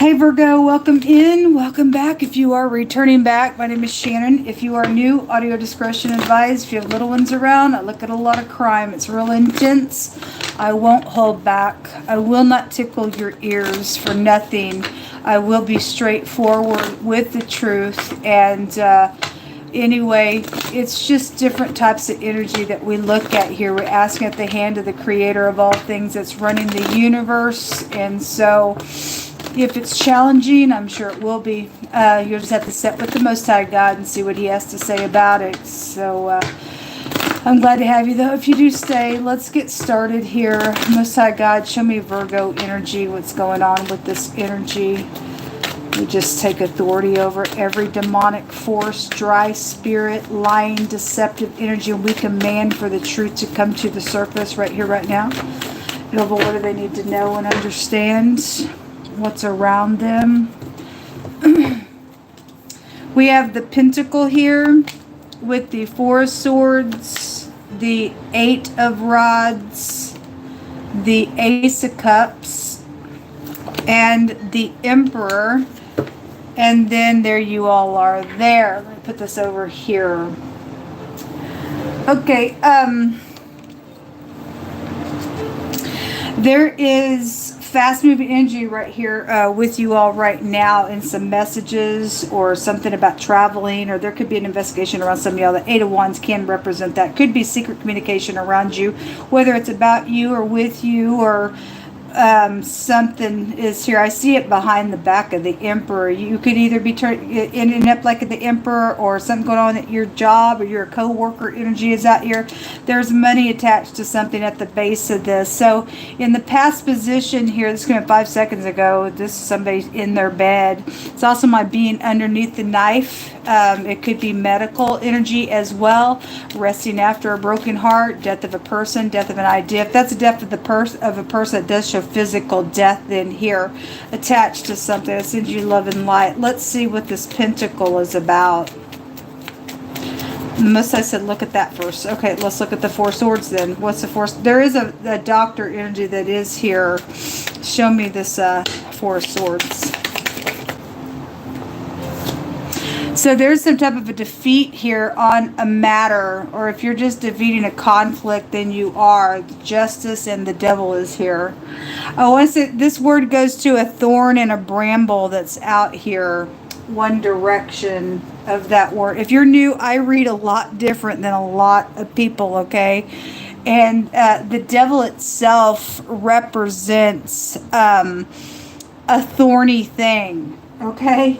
Hey Virgo, welcome in, welcome back. If you are returning back, my name is Shannon. If you are new, audio discretion advised. If you have little ones around, I look at a lot of crime. It's real intense. I won't hold back. I will not tickle your ears for nothing. I will be straightforward with the truth. And anyway, it's just different types of energy that we look at here. We're asking at the hand of the creator of all things that's running the universe. And so if it's challenging, I'm sure it will be. You'll just have to sit with the Most High God and see what He has to say about it. So I'm glad to have you, though. If you do stay, let's get started here. Most High God, show me Virgo energy, what's going on with this energy. We just take authority over every demonic force, dry spirit, lying, deceptive energy, and we command for the truth to come to the surface right here, right now. And what do they need to know and understand? What's around them. We have the Pentacle here with the Four of Swords, the Eight of Rods, the Ace of Cups, and the Emperor. And then there you all are there. Let me put this over here. Okay, there is fast moving energy right here with you all right now, and some messages or something about traveling, or there could be an investigation around some of y'all. The Eight of Wands can represent that. Could be secret communication around you, whether it's about you or with you, or something is here. I see it behind the back of the Emperor. You could either be ending up like the Emperor, or something going on at your job, or your co-worker energy is out here. There's money attached to something at the base of this. So in the past position here, this came 5 seconds ago. This is somebody in their bed. It's also my being underneath the knife. It could be medical energy as well. Resting after a broken heart, death of a person, death of an idea. If that's a death of a person, that does show physical death then here, attached to something that sends you love and light. Let's see what this Pentacle is about. Most I said look at that first. Okay, let's look at the Four Swords then. What's the Four? There is a doctor energy that is here. Show me this Four Swords. So there's some type of a defeat here on a matter, or if you're just defeating a conflict, then you are. Justice and the Devil is here. I want to say this word goes to a thorn and a bramble that's out here. One direction of that word. If you're new, I read a lot different than a lot of people, okay? And the Devil itself represents a thorny thing, okay?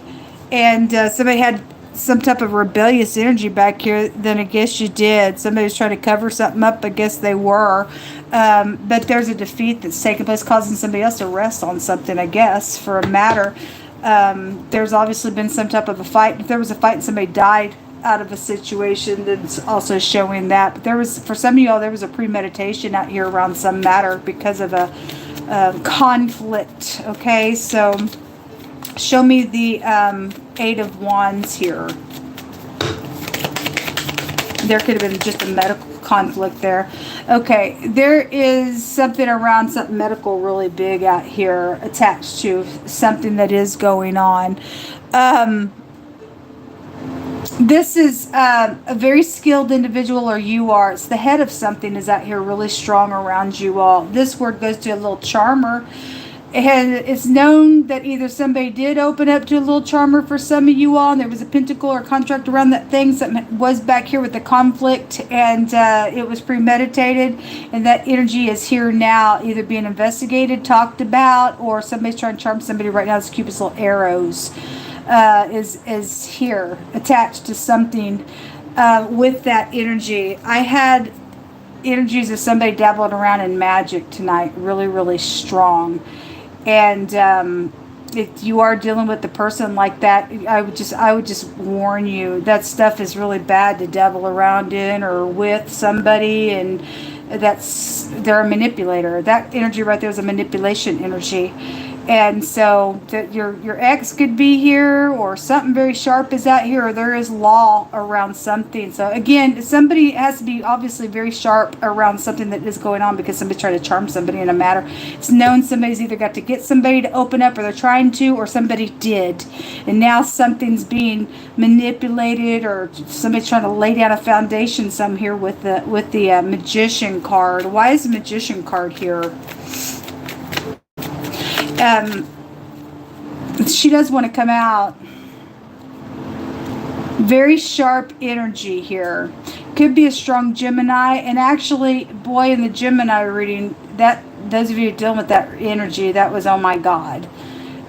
And somebody had some type of rebellious energy back here, then I guess you did. Somebody was trying to cover something up, I guess they were. But there's a defeat that's taking place, causing somebody else to rest on something, I guess, for a matter. There's obviously been some type of a fight. If there was a fight and somebody died out of a situation, then it's also showing that. But there was, for some of y'all, there was a premeditation out here around some matter because of a conflict, okay? So show me the Eight of Wands here. There could have been just a medical conflict there. Okay, there is something around something medical really big out here attached to something that is going on. This is a very skilled individual, or you are. It's the head of something is out here really strong around you all. This word goes to a little charmer. And it's known that either somebody did open up to a little charmer for some of you all, and there was a pentacle or contract around that thing. Something was back here with the conflict, and it was premeditated, and that energy is here now, either being investigated, talked about, or somebody's trying to charm somebody right now. This Cupid's little arrows is here, attached to something with that energy. I had energies of somebody dabbling around in magic tonight, really, really strong. And if you are dealing with a person like that, I would just warn you, that stuff is really bad to dabble around in or with somebody, and they're a manipulator. That energy right there is a manipulation energy. And so that your ex could be here, or something very sharp is out here, or there is law around something. So again, somebody has to be obviously very sharp around something that is going on, because somebody's trying to charm somebody in a matter. It's known somebody's either got to get somebody to open up, or they're trying to, or somebody did. And now something's being manipulated, or somebody's trying to lay down a foundation some here with the Magician card. Why is the Magician card here? She does want to come out. Very sharp energy here. Could be a strong Gemini. And actually, boy, in the Gemini reading, that those of you dealing with that energy, that was, oh my God.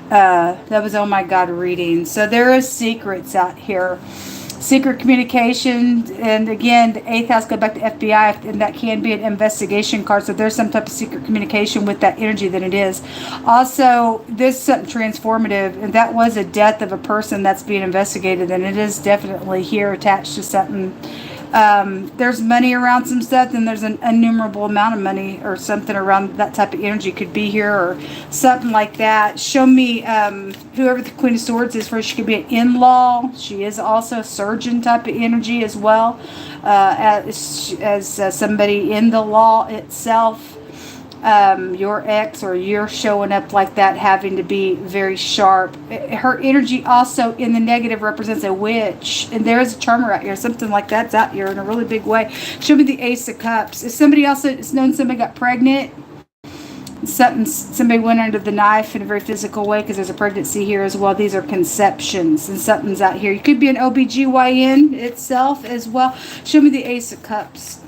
That was, oh my God, reading. So there is secrets out here. Secret communication, and again, the 8th house, go back to FBI, and that can be an investigation card. So there's some type of secret communication with that energy, then it is. Also, this is something transformative, and that was a death of a person that's being investigated, and it is definitely here attached to something. There's money around some stuff, and there's an innumerable amount of money or something around that type of energy could be here, or something like that. Show me whoever the Queen of Swords is first. She could be an in-law. She is also a surgeon type of energy as well, as somebody in the law itself. Your ex, or you're showing up like that, having to be very sharp. Her energy also in the negative represents a witch, and there is a charmer out here. Something like that's out here in a really big way. Show me the Ace of Cups. If somebody else is known, somebody got pregnant, somebody went under the knife in a very physical way, because there's a pregnancy here as well. These are conceptions, and something's out here. You could be an OBGYN itself as well. Show me the Ace of Cups.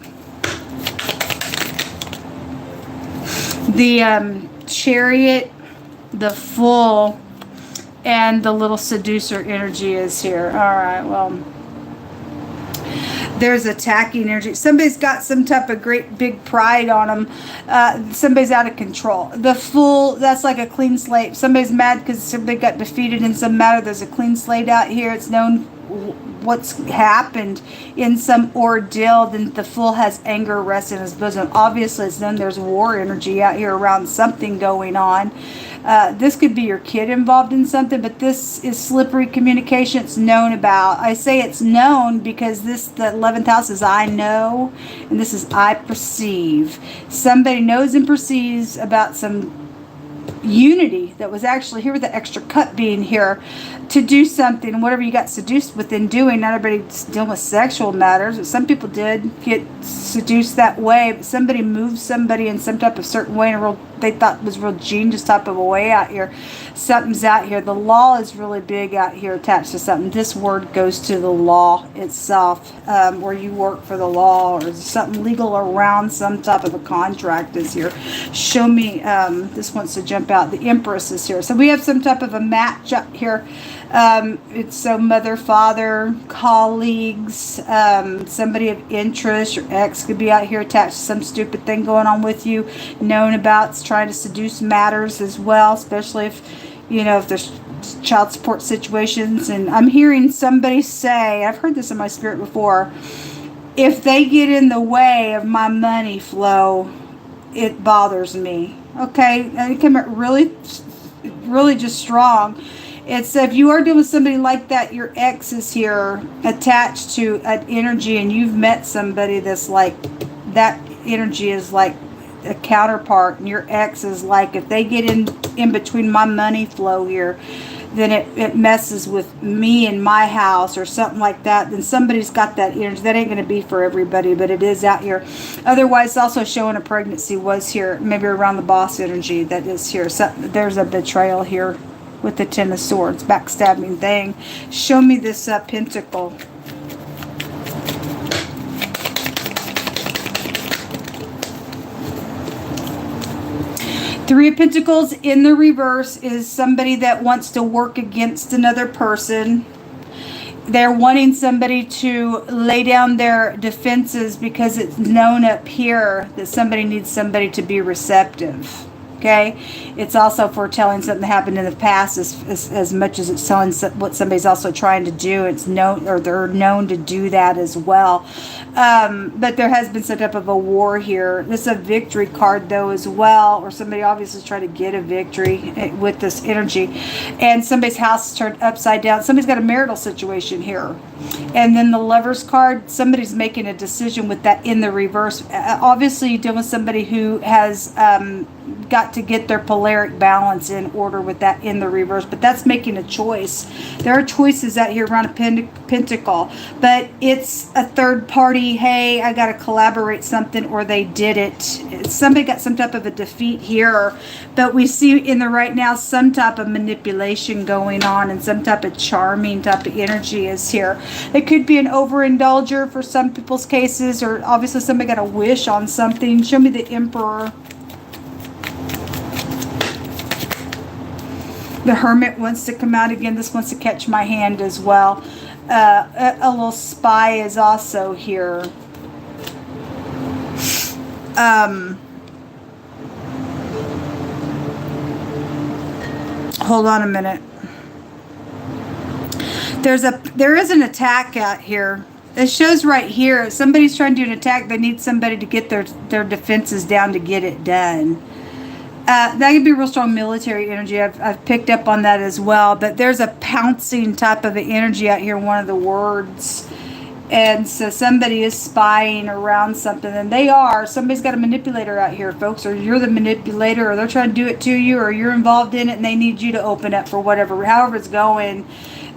The Chariot, the Fool, and the little seducer energy is here. All right, well, there's attacking energy. Somebody's got some type of great big pride on them. Somebody's out of control. The Fool, that's like a clean slate. Somebody's mad because somebody got defeated in some matter. There's a clean slate out here. It's known what's happened in some ordeal. Then the Fool has anger resting in his bosom. Obviously, it's known there's war energy out here around something going on. This could be your kid involved in something, but this is slippery communication. It's known about. I say it's known because the 11th house is I know, and this is I perceive. Somebody knows and perceives about some unity that was actually here, with the extra cut being here to do something, whatever you got seduced within doing. Not everybody's dealing with sexual matters, but some people did get seduced that way. But somebody moved somebody in some type of certain way, in a real, they thought was real genius type of a way out here. Something's out here. The law is really big out here attached to something. This word goes to the law itself, where you work for the law, or something legal around some type of a contract is here. Show me, this wants to jump out. The Empress is here. So we have some type of a match up here. It's so mother, father, colleagues, somebody of interest. Your ex could be out here attached to some stupid thing going on with you, known about, trying to seduce matters as well, especially if, you know, if there's child support situations. And I'm hearing somebody say, I've heard this in my spirit before, if they get in the way of my money flow, it bothers me. Okay, and it came out really, really just strong. It's if you are dealing with somebody like that, your ex is here attached to an energy, and you've met somebody that's like, that energy is like a counterpart, and your ex is like, if they get in between my money flow here, then it messes with me and my house or something like that. Then somebody's got that energy. That ain't going to be for everybody, but it is out here. Otherwise, also showing a pregnancy was here, maybe around the boss energy that is here. So there's a betrayal here with the Ten of Swords, backstabbing thing. Show me this pentacle. Three of Pentacles in the reverse is somebody that wants to work against another person. They're wanting somebody to lay down their defenses because it's known up here that somebody needs somebody to be receptive. Okay, it's also foretelling something that happened in the past as much as it's telling what somebody's also trying to do. It's known, or they're known to do that as well. But there has been some type of a war here. This is a victory card though as well, or somebody obviously is trying to get a victory with this energy. And somebody's house is turned upside down. Somebody's got a marital situation here. And then the Lover's card, somebody's making a decision with that in the reverse. Obviously you're dealing with somebody who has got to get their polaric balance in order with that in the reverse, but that's making a choice. There are choices out here around a pentacle, but it's a third party. Hey, I got to collaborate something, or they did it. Somebody got some type of a defeat here, but we see in the right now some type of manipulation going on, and some type of charming type of energy is here. It could be an overindulger for some people's cases, or obviously somebody got a wish on something. Show me the Emperor. The Hermit wants to come out again. This wants to catch my hand as well. A little spy is also here. Hold on a minute. There is an attack out here. It shows right here. If somebody's trying to do an attack, they need somebody to get their defenses down to get it done. That could be real strong military energy. I've picked up on that as well. But there's a pouncing type of an energy out here, one of the words. And so somebody is spying around something. And they are. Somebody's got a manipulator out here, folks. Or you're the manipulator. Or they're trying to do it to you. Or you're involved in it and they need you to open up for whatever. However it's going.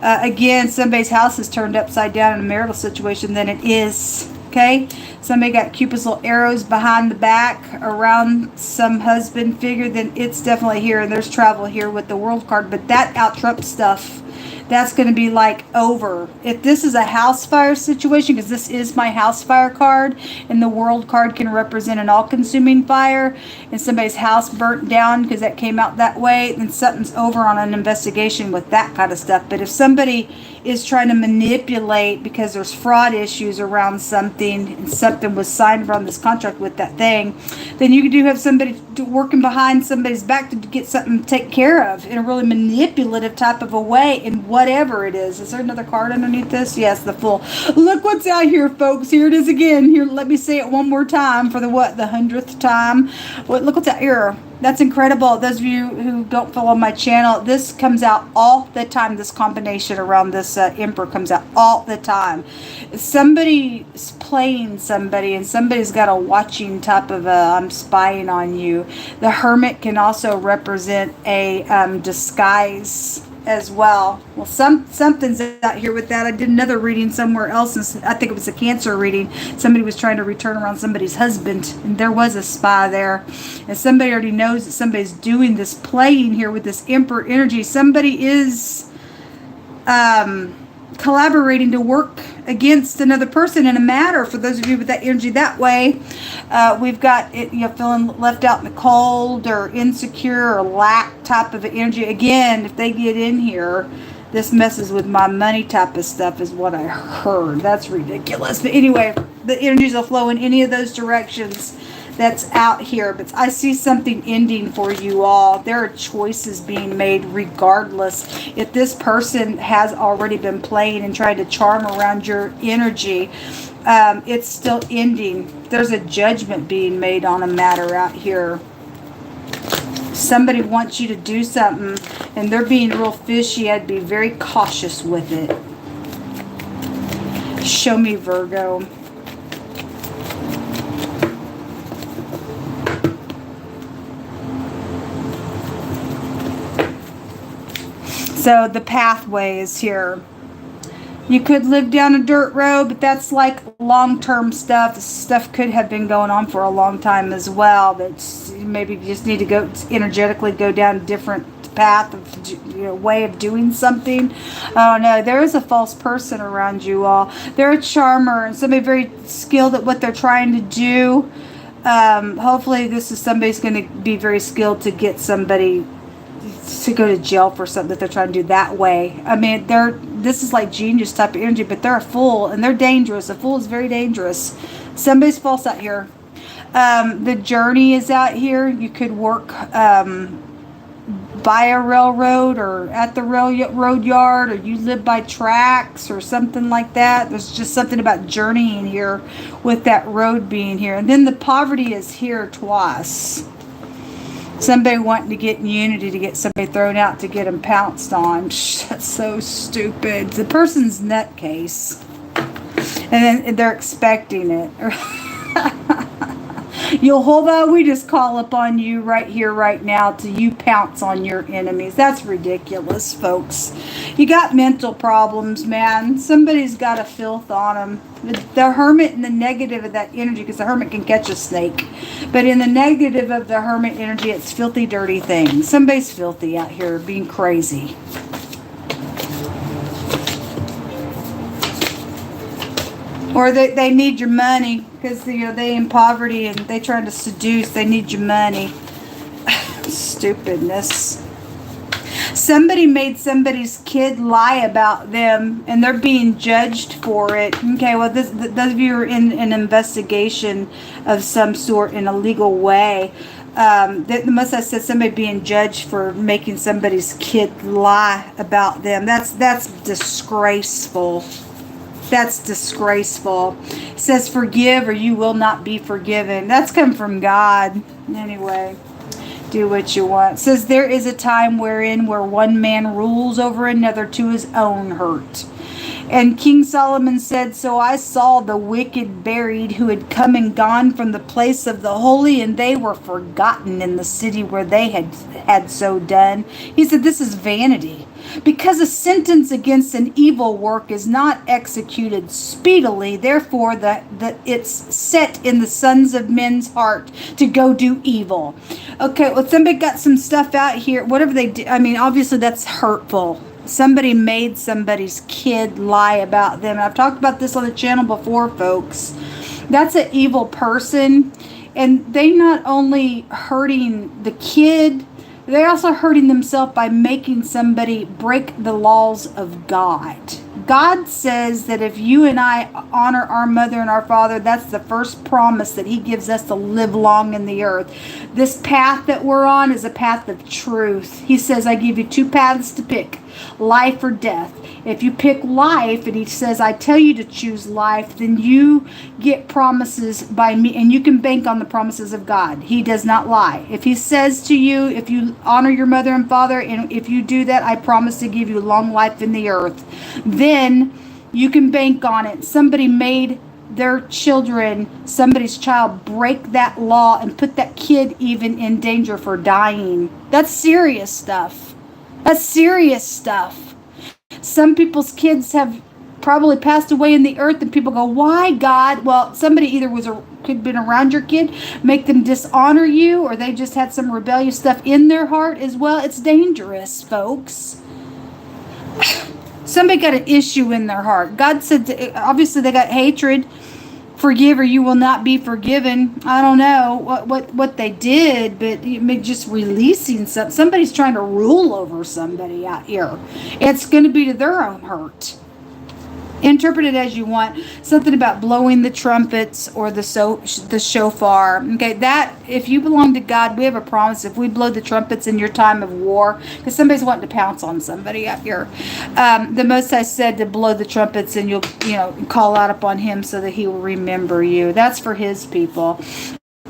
Again, somebody's house is turned upside down in a marital situation. Then it is. Okay, somebody got Cupid's little arrows behind the back around some husband figure, then it's definitely here. And there's travel here with the World card, but that out trumps stuff. That's going to be like over. If this is a house fire situation, because this is my house fire card, and the World card can represent an all-consuming fire, and somebody's house burnt down because that came out that way, then something's over on an investigation with that kind of stuff. But if somebody is trying to manipulate because there's fraud issues around something, and something was signed around this contract with that thing, then you do have somebody working behind somebody's back to get something taken care of in a really manipulative type of a way, in whatever it is. Is there another card underneath this? Yes, the Fool. Look what's out here, folks. Here it is again. Here, let me say it one more time for the 100th time. Look what's out here. That's incredible. Those of you who don't follow my channel, this comes out all the time. This combination around this Emperor comes out all the time. If somebody's playing somebody, and somebody's got a watching type of a I'm spying on you. The Hermit can also represent a disguise as well. Well, something's out here with that. I did another reading somewhere else, and I think it was a Cancer reading. Somebody was trying to return around somebody's husband, and there was a spy there. And somebody already knows that somebody's doing this playing here with this Emperor energy. Somebody is collaborating to work against another person in a matter. For those of you with that energy that way, we've got it, feeling left out in the cold, or insecure, or lack type of energy. Again, if they get in here, this messes with my money type of stuff, is what I heard. That's ridiculous. But anyway, the energies will flow in any of those directions that's out here. But I see something ending for you all. There are choices being made regardless. If this person has already been playing and trying to charm around your energy, it's still ending. There's a judgment being made on a matter out here. Somebody wants you to do something and they're being real fishy. I'd be very cautious with it. Show me, Virgo. So the pathway is here. You could live down a dirt road, but that's like long-term stuff. This stuff could have been going on for a long time as well. That's maybe you just need to go energetically go down a different path of way of doing something. Oh no, there is a false person around you all. They're a charmer and somebody very skilled at what they're trying to do. Hopefully this is somebody's going to be very skilled to get somebody to go to jail for something that they're trying to do that way. I mean, this is like genius type of energy, but they're a fool and they're dangerous. A fool is very dangerous. Somebody's false out here. The journey is out here. You could work by a railroad or at the railroad yard, or you live by tracks or something like that. There's just something about journeying here with that road being here. And then the poverty is here twice. Somebody wanting to get in unity, to get somebody thrown out, to get them pounced on. That's so stupid. The person's nutcase. And then they're expecting it. You'll hold on. We just call upon you right here, right now, till you pounce on your enemies. That's ridiculous, folks. You got mental problems, man. Somebody's got a filth on them. The hermit and the negative of that energy, because the hermit can catch a snake. But in the negative of the hermit energy, it's filthy, dirty things. Somebody's filthy out here being crazy. Or they need your money because they in poverty and they trying to seduce. They need your money. Stupidness. Somebody made somebody's kid lie about them and they're being judged for it. Okay, well, those of you are in an investigation of some sort in a legal way. The Most High said somebody being judged for making somebody's kid lie about them. That's disgraceful. That's disgraceful. It says, forgive or you will not be forgiven. That's come from God. Anyway, do what you want. It says, there is a time where one man rules over another to his own hurt. And King Solomon said, so I saw the wicked buried who had come and gone from the place of the holy, and they were forgotten in the city where they had so done. He said, this is vanity. Because a sentence against an evil work is not executed speedily, therefore it's set in the sons of men's heart to go do evil. Okay, well, somebody got some stuff out here. Whatever they do, I mean, obviously that's hurtful. Somebody made somebody's kid lie about them. I've talked about this on the channel before, folks. That's an evil person. And they not only hurting the kid, they're also hurting themselves by making somebody break the laws of God. God says that if you and I honor our mother and our father, that's the first promise that he gives us to live long in the earth. This path that we're on is a path of truth. He says, I give you two paths to pick, life or death. If you pick life, and he says, I tell you to choose life, then you get promises by me, and you can bank on the promises of God. He does not lie. If he says to you, if you honor your mother and father, and if you do that, I promise to give you long life in the earth, then you can bank on it. Somebody made their children, somebody's child, break that law and put that kid even in danger for dying. That's serious stuff. That's serious stuff. Some people's kids have probably passed away in the earth, and people go, why, God? Well, somebody either could have been around your kid, make them dishonor you, or they just had some rebellious stuff in their heart as well. It's dangerous, folks. Somebody got an issue in their heart. God said, obviously they got hatred. Forgive or you will not be forgiven. I don't know what they did, but just releasing somebody's trying to rule over somebody out here. It's going to be to their own hurt. Interpret it as you want. Something about blowing the trumpets or the shofar. Okay, that, if you belong to God, we have a promise. If we blow the trumpets in your time of war, because somebody's wanting to pounce on somebody out here. The Most High said to blow the trumpets, and you'll call out upon him so that he will remember you. That's for his people.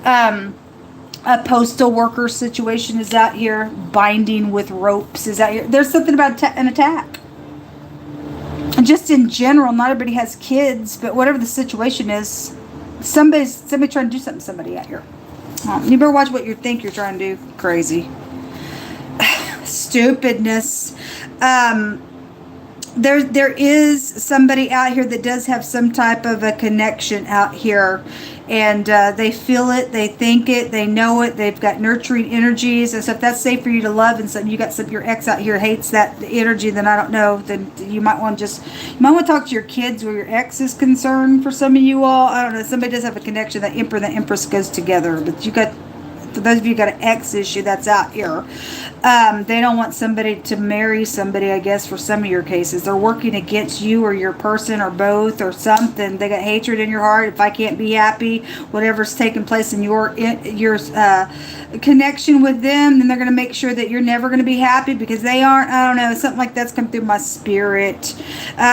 A postal worker situation is out here. Binding with ropes is out here. There's something about an attack. Just in general, not everybody has kids, but whatever the situation is, somebody trying to do something to somebody out here. You better watch what you think you're trying to do. Crazy. Stupidness. There is somebody out here that does have some type of a connection out here, and they feel it, they think it, they know it, they've got nurturing energies, and so if that's safe for you to love, and so you got your ex out here hates that energy, then I don't know, then you might want to talk to your kids where your ex is concerned. For some of you all, I don't know, somebody does have a connection. That Emperor and the Empress goes together, but you got For those of you who got an ex issue, that's out here. They don't want somebody to marry somebody, I guess, for some of your cases. They're working against you or your person or both or something. They got hatred in your heart. If I can't be happy, whatever's taking place in your connection with them, then they're going to make sure that you're never going to be happy because they aren't. I don't know. Something like that's come through my spirit.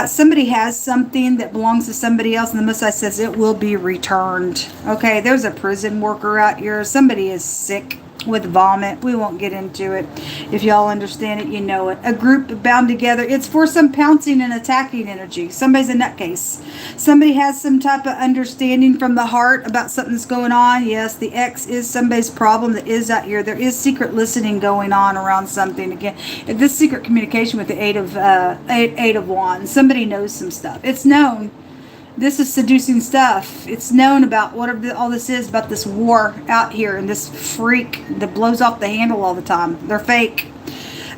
Somebody has something that belongs to somebody else, and the Most High says it will be returned. Okay, there's a prison worker out here. Somebody is sick with vomit. We won't get into it. If y'all understand it, you know it. A group bound together. It's for some pouncing and attacking energy. Somebody's a nutcase. Somebody has some type of understanding from the heart about something that's going on. Yes, the X is somebody's problem that is out here. There is secret listening going on around something. Again, this secret communication with the eight of wands. Somebody knows some stuff. It's known. This is seducing stuff. It's known about whatever all this is, about this war out here and this freak that blows off the handle all the time. They're fake.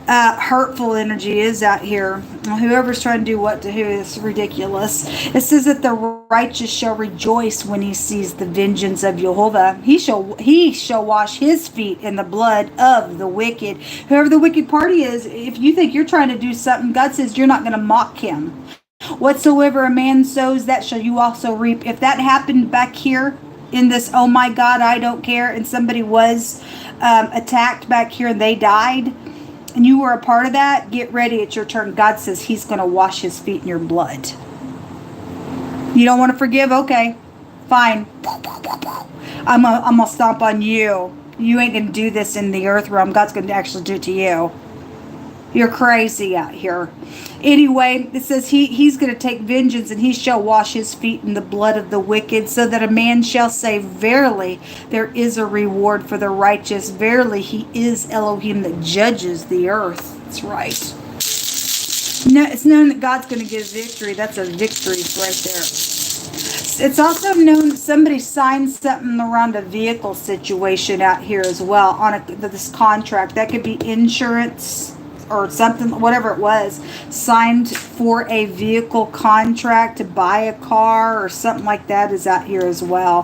Hurtful energy is out here. Whoever's trying to do what to who is ridiculous. It says that the righteous shall rejoice when he sees the vengeance of Jehovah. He shall wash his feet in the blood of the wicked. Whoever the wicked party is, if you think you're trying to do something, God says you're not going to mock him. Whatsoever a man sows, that shall you also reap. If that happened back here in this, oh my God, I don't care, and somebody was attacked back here and they died, and you were a part of that, get ready, it's your turn. God says he's going to wash his feet in your blood. You don't want to forgive? Okay, fine. I'm gonna stomp on you. You ain't going to do this in the earth realm. God's going to actually do it to you. You're crazy out here. Anyway, it says he's going to take vengeance, and he shall wash his feet in the blood of the wicked, so that a man shall say, verily, there is a reward for the righteous. Verily, he is Elohim that judges the earth. That's right. No, it's known that God's going to give victory. That's a victory right there. It's also known that somebody signed something around a vehicle situation out here as well on this contract. That could be insurance or something, whatever it was, signed for a vehicle contract to buy a car or something like that is out here as well.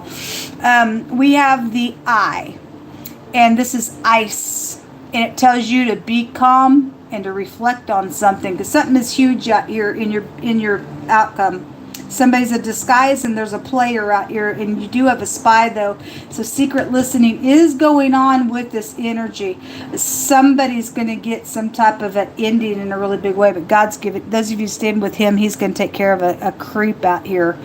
We have the eye, and this is ice, and it tells you to be calm and to reflect on something, because something is huge out here in your outcome. Somebody's a disguise, and there's a player out here, and you do have a spy though. So secret listening is going on with this energy. Somebody's going to get some type of an ending in a really big way, but God's given. Those of you who stand with him, he's going to take care of a creep out here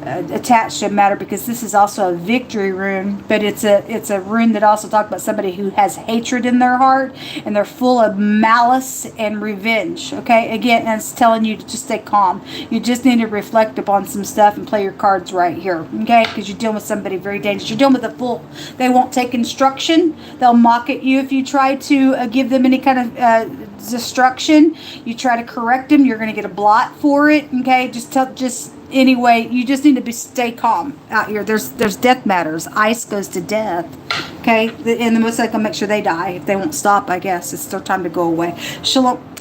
attached to a matter, because this is also a victory rune, but it's a rune that also talks about somebody who has hatred in their heart and they're full of malice and revenge. Okay, again, and it's telling you to just stay calm. You just need to reflect upon some stuff and play your cards right here. Okay, because you're dealing with somebody very dangerous. You're dealing with a fool. They won't take instruction. They'll mock at you if you try to give them any kind of destruction. You try to correct them, you're going to get a blot for it. Okay, anyway, you just need to stay calm out here. There's death matters. Ice goes to death. Okay, and the Most High will make sure they die if they won't stop. I guess it's their time to go away. Shalom.